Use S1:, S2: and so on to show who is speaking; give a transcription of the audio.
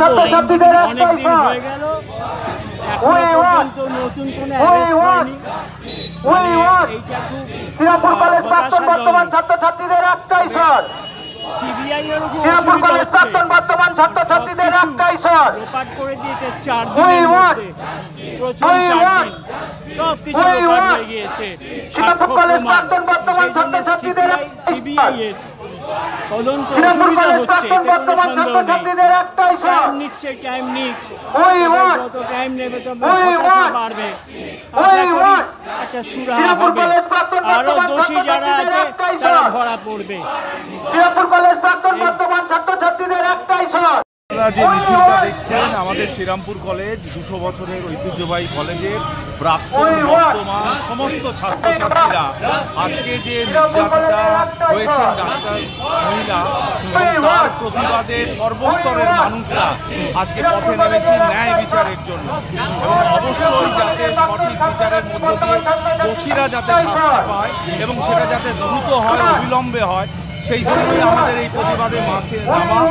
S1: ছাত্রছাত্রীদের একটাই sir, Serampore college প্রাক্তন বর্তমান ছাত্রছাত্রীদের একটাই স্যার, শ্রীরামপুর কলেজ প্রাক্তন বর্তমান ছাত্রছাত্রীদের একটাই স্যার, শ্রীরামপুর কলেজ প্রাক্তন বর্তমান ছাত্রছাত্রীদের
S2: আরো দোষী যারা আছে তারা ধরা পড়বে।
S1: শ্রীরামপুর কলেজ প্রাক্তন বর্তমান ছাত্রছাত্রীদের একটাই স্যার।
S3: আপনারা যে মিছিলটা দেখছেন, আমাদের শ্রীরামপুর কলেজ 200 বছরের ঐতিহ্যবাহী কলেজের প্রাক্তন বর্তমান সমস্ত ছাত্রছাত্রীরা আজকে যে নির্যাতিতা হয়েছেন ডাক্তার মহিলা, তার প্রতিবাদে সর্বস্তরের মানুষরা আজকে পথে নেমেছে ন্যায় বিচারের জন্য, এবং অবশ্যই যাতে সঠিক বিচারের মধ্য দিয়ে দোষীরা যাতে শাস্তি পায় এবং সেটা যাতে দ্রুত হয়, অবিলম্বে হয়, সেই জন্যই আমাদের এই প্রতিবাদে মাঠে নামা।